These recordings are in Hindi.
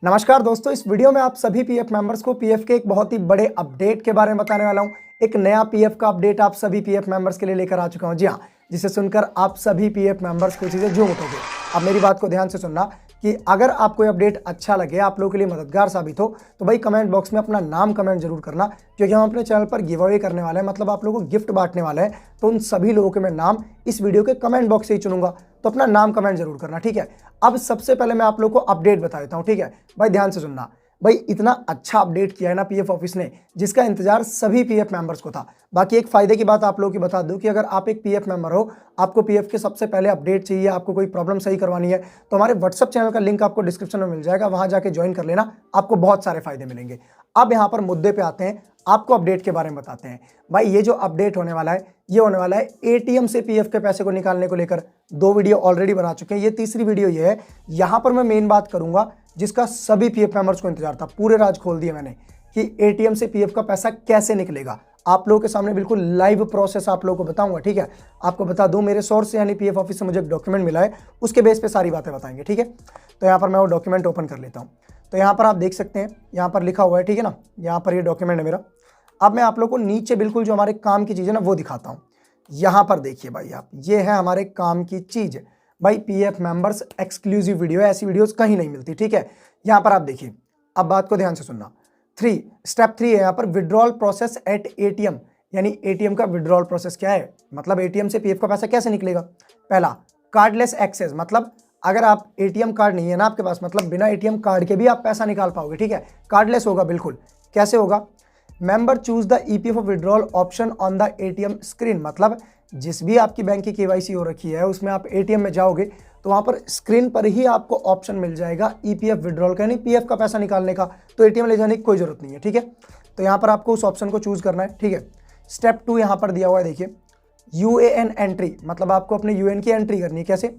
नमस्कार दोस्तों, इस वीडियो में आप सभी पीएफ मेंबर्स को पीएफ के एक बहुत ही बड़े अपडेट के बारे में बताने वाला हूं। एक नया पीएफ का अपडेट आप सभी पीएफ मेंबर्स के लिए लेकर आ चुका हूं। जी हां, जिसे सुनकर आप सभी पीएफ मेंबर्स खुशी से झूम उठोगे। अब मेरी बात को ध्यान से सुनना कि अगर आपको ये अपडेट अच्छा लगे, आप लोगों के लिए मददगार साबित हो, तो भाई कमेंट बॉक्स में अपना नाम कमेंट जरूर करना, क्योंकि हम अपने चैनल पर गिव अवे करने वाले हैं, मतलब आप लोगों को गिफ्ट बांटने वाले हैं। तो उन सभी लोगों के मैं नाम इस वीडियो के कमेंट बॉक्स से ही चुनूंगा, तो अपना नाम कमेंट जरूर करना, ठीक है। अब सबसे पहले मैं आप लोगों को अपडेट बता देता हूं, ठीक है भाई, ध्यान से सुनना। भाई इतना अच्छा अपडेट किया है ना पीएफ ऑफिस ने, जिसका इंतजार सभी पीएफ मेंबर्स को था। बाकी एक फायदे की बात आप लोगों की बता दूं कि अगर आप एक पीएफ मेंबर हो, आपको पीएफ के सबसे पहले अपडेट चाहिए, आपको कोई प्रॉब्लम सही करवानी है, तो हमारे व्हाट्सएप चैनल का लिंक आपको डिस्क्रिप्शन में मिल जाएगा, वहां जाके ज्वाइन कर लेना, आपको बहुत सारे फायदे मिलेंगे। अब यहाँ पर मुद्दे पे आते हैं, आपको अपडेट के बारे में बताते हैं। भाई ये जो अपडेट होने वाला है, ये होने वाला है एटीएम से पीएफ के पैसे को निकालने को लेकर। 2 वीडियो ऑलरेडी बना चुके हैं, ये तीसरी वीडियो ये है। यहाँ पर मैं मेन बात करूंगा जिसका सभी पीएफ मेंबर्स को इंतजार था। पूरे राज खोल दिए मैंने कि एटीएम से पीएफ का पैसा कैसे निकलेगा। आप लोगों के सामने बिल्कुल लाइव प्रोसेस आप लोगों को बताऊंगा, ठीक है। आपको बता दूं, मेरे सोर्स से यानी पीएफ ऑफिस से मुझे एक डॉक्यूमेंट मिला है, उसके बेस पे सारी बातें बताएंगे, ठीक है। तो यहाँ पर मैं वो डॉक्यूमेंट ओपन कर लेता हूँ। तो यहाँ पर आप देख सकते हैं, यहाँ पर लिखा हुआ है, ठीक है ना, यहाँ पर ये डॉक्यूमेंट है मेरा। अब मैं आप लोग को नीचे बिल्कुल जो हमारे काम की चीज़ है ना वो दिखाता हूँ। यहाँ पर देखिए भाई आप, ये है हमारे काम की चीज़। भाई पीएफ मेंबर्स एक्सक्लूसिव वीडियो है, ऐसी वीडियोस कहीं नहीं मिलती, ठीक है। यहाँ पर आप देखिए, अब बात को ध्यान से सुनना। स्टेप 3 है यहाँ पर, विड्रॉल प्रोसेस एट एटीएम, यानी एटीएम का विड्रॉल प्रोसेस क्या है, मतलब एटीएम से पीएफ का पैसा कैसे निकलेगा। पहला, कार्डलेस एक्सेस, मतलब अगर आप एटीएम कार्ड नहीं है ना आपके पास, मतलब बिना एटीएम कार्ड के भी आप पैसा निकाल पाओगे, ठीक है। कार्डलेस होगा बिल्कुल। कैसे होगा, member choose the EPFO withdrawal option on the ATM screen, मतलब जिस भी आपकी बैंक की केवाईसी हो रखी है उसमें आप एटीएम में जाओगे तो वहां पर स्क्रीन पर ही आपको ऑप्शन मिल जाएगा ईपीएफ विड्रॉल का, यानी पीएफ का पैसा निकालने का। तो एटीएम ले जाने की कोई जरूरत नहीं है, ठीक है। तो यहाँ पर आपको उस ऑप्शन को चूज करना है, ठीक है। स्टेप 2 यहाँ पर दिया हुआ है, देखिए, यूएएन एंट्री, मतलब आपको अपने यूएन की एंट्री करनी है। कैसे,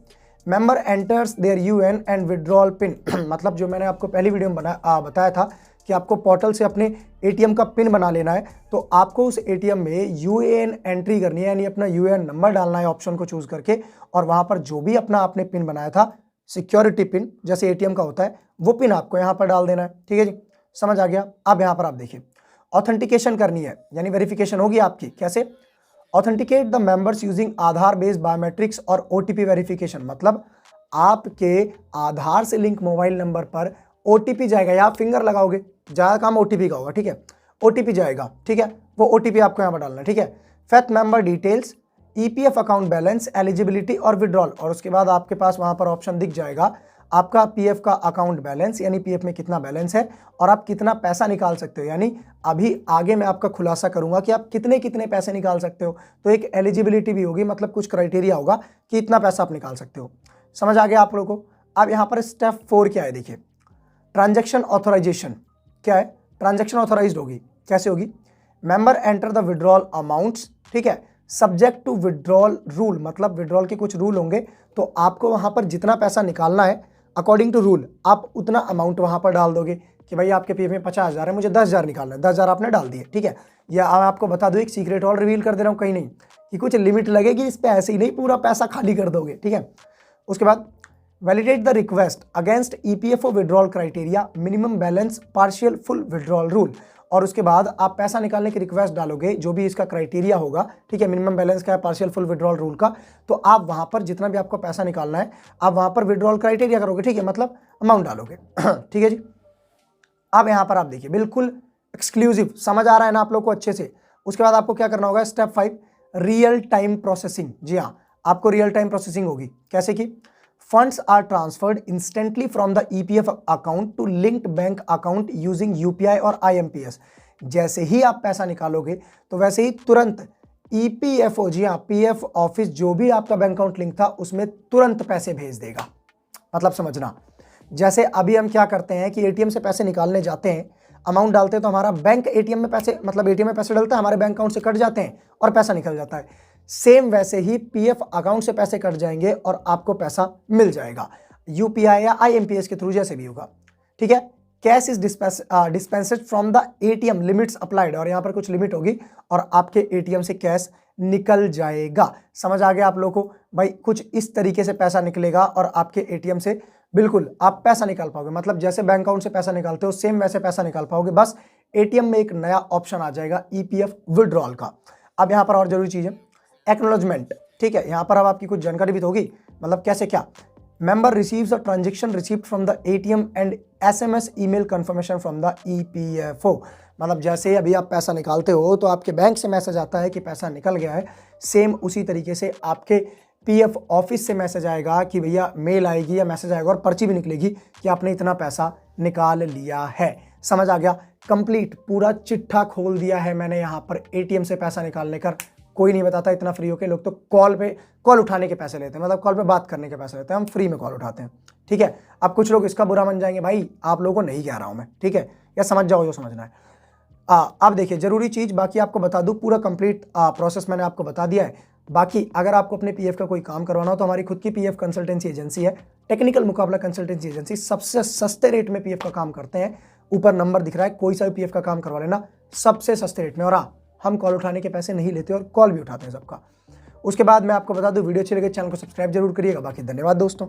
member enters their UAN and withdrawal PIN, मतलब जो मैंने आपको पहली वीडियो में बताया था कि आपको पोर्टल से अपने एटीएम का पिन बना लेना है, तो आपको उस एटीएम में यूएएन एंट्री करनी है, यानी अपना यूएएन नंबर डालना है ऑप्शन को चूज करके, और वहां पर जो भी अपना आपने पिन बनाया था, सिक्योरिटी पिन जैसे एटीएम का होता है, वो पिन आपको यहाँ पर डाल देना है, ठीक है जी, समझ आ गया। अब यहाँ पर आप देखिए, ऑथेंटिकेशन करनी है, यानी वेरिफिकेशन होगी आपकी। कैसे, authenticate the members using Aadhaar based biometrics और ओटीपी वेरिफिकेशन, मतलब आपके आधार से लिंक मोबाइल नंबर पर ओटीपी जाएगा, या आप फिंगर लगाओगे, ज़्यादा काम ओटीपी का होगा, ठीक है। ओटीपी जाएगा, ठीक है, वो ओटीपी आपको यहाँ पर डालना है, ठीक है। Faith member details, EPF account balance, eligibility और विड्रॉल, और उसके बाद आपके पास वहाँ पर ऑप्शन दिख जाएगा आपका पीएफ का अकाउंट बैलेंस, यानी पीएफ में कितना बैलेंस है और आप कितना पैसा निकाल सकते हो। यानी अभी आगे मैं आपका खुलासा करूंगा कि आप कितने कितने पैसे निकाल सकते हो। तो एक एलिजिबिलिटी भी होगी, मतलब कुछ क्राइटेरिया होगा कि इतना पैसा आप निकाल सकते हो। समझ आ गया आप लोगों को। अब यहाँ पर स्टेप 4 क्या है, देखिए, ट्रांजैक्शन ऑथराइजेशन। क्या है, ट्रांजैक्शन ऑथराइज्ड होगी। कैसे होगी, member enter the withdrawal amounts, ठीक है, सब्जेक्ट टू विड्रॉल रूल, मतलब विड्रॉल के कुछ रूल होंगे, तो आपको वहां पर जितना पैसा निकालना है अकॉर्डिंग टू रूल, आप उतना अमाउंट वहां पर डाल दोगे कि भाई आपके पीएफ में 50,000 है, मुझे 10,000 निकालना है, 10,000 आपने डाल दिए, ठीक है। या आपको बता दो, एक सीक्रेट और रिवील कर दे रहा हूँ, कहीं नहीं कि कुछ लिमिट लगेगी इस पे, ऐसे ही नहीं पूरा पैसा खाली कर दोगे, ठीक है। उसके बाद validate the request against EPFO withdrawal criteria, minimum balance, partial full withdrawal rule, और उसके बाद आप पैसा निकालने की रिक्वेस्ट डालोगे, जो भी इसका क्राइटेरिया होगा, ठीक है, मिनिमम बैलेंस का है, पार्शियल फुल विड्रॉल रूल का, तो आप वहां पर जितना भी आपको पैसा निकालना है, आप वहां पर विड्रॉल क्राइटेरिया करोगे, ठीक है, मतलब अमाउंट डालोगे, ठीक है जी। अब यहाँ पर आप देखिए, बिल्कुल एक्सक्लूसिव, समझ आ रहा है ना आप लोग को अच्छे से। उसके बाद आपको क्या करना होगा, स्टेप 5, रियल टाइम प्रोसेसिंग। जी हाँ, आपको रियल टाइम प्रोसेसिंग होगी। कैसे की, funds are transferred instantly from the EPF account to linked bank account using UPI और आईएमपीएस। जैसे ही आप पैसा निकालोगे तो वैसे ही तुरंत ईपीएफओ, जी हाँ, पीएफ ऑफिस जो भी आपका बैंक अकाउंट लिंक था उसमें तुरंत पैसे भेज देगा। मतलब समझना, जैसे अभी हम क्या करते हैं कि एटीएम से पैसे निकालने जाते हैं, अमाउंट डालते हैं, तो हमारा बैंक एटीएम में पैसे, मतलब एटीएम में पैसे डालता है, हमारे बैंक अकाउंट से कट जाते हैं और पैसा निकल जाता है। सेम वैसे ही पीएफ अकाउंट से पैसे कट जाएंगे और आपको पैसा मिल जाएगा, यूपीआई या आईएमपीएस के थ्रू, जैसे भी होगा, ठीक है। Cash is dispensed from the ATM, limits applied, और यहाँ पर कुछ लिमिट होगी और आपके एटीएम से कैश निकल जाएगा। समझ आ गया आप लोगों को भाई, कुछ इस तरीके से पैसा निकलेगा और आपके एटीएम से बिल्कुल आप पैसा निकाल पाओगे, मतलब जैसे बैंक अकाउंट से पैसा निकालते हो सेम वैसे पैसा निकाल पाओगे। बस एटीएम में एक नया ऑप्शन आ जाएगा ईपीएफ विड्रॉल का। अब यहाँ पर और जरूरी चीज है एक्नोलॉजमेंट, ठीक है। यहाँ पर अब आपकी कुछ जानकारी भी तो होगी, मतलब कैसे क्या। Member receives a transaction received from the ATM and SMS email confirmation from the EPFO. मतलब जैसे अभी आप पैसा निकालते हो तो आपके बैंक से मैसेज आता है कि पैसा निकल गया है, सेम उसी तरीके से आपके पीएफ ऑफिस से मैसेज आएगा कि भैया मेल आएगी या मैसेज आएगा और पर्ची भी निकलेगी कि आपने इतना पैसा निकाल लिया है। समझ आ गया, कंप्लीट पूरा चिट्ठा खोल दिया है मैंने यहाँ पर एटीएम से पैसा निकालने का। कोई नहीं बताता इतना फ्री होके, लोग तो कॉल उठाने के पैसे लेते हैं, मतलब कॉल पे बात करने के पैसे लेते हैं, हम फ्री में कॉल उठाते हैं, ठीक है। अब कुछ लोग इसका बुरा मान जाएंगे, भाई आप लोगों को नहीं कह रहा हूं मैं, ठीक है, या समझ जाओ जो समझना है। अब देखिए जरूरी चीज बाकी आपको बता दूं, पूरा कंप्लीट प्रोसेस मैंने आपको बता दिया है। बाकी अगर आपको अपने पीएफ का कोई काम करवाना हो तो हमारी खुद की पीएफ कंसल्टेंसी एजेंसी है, टेक्निकल मुकाबला कंसल्टेंसी एजेंसी, सबसे सस्ते रेट में पीएफ का काम करते हैं। ऊपर नंबर दिख रहा है, कोई सा भी पीएफ का काम करवा लेना सबसे सस्ते रेट में। और हम कॉल उठाने के पैसे नहीं लेते और कॉल भी उठाते हैं सबका। उसके बाद मैं आपको बता दूं, वीडियो अच्छी लगे चैनल को सब्सक्राइब जरूर करिएगा। बाकी धन्यवाद दोस्तों।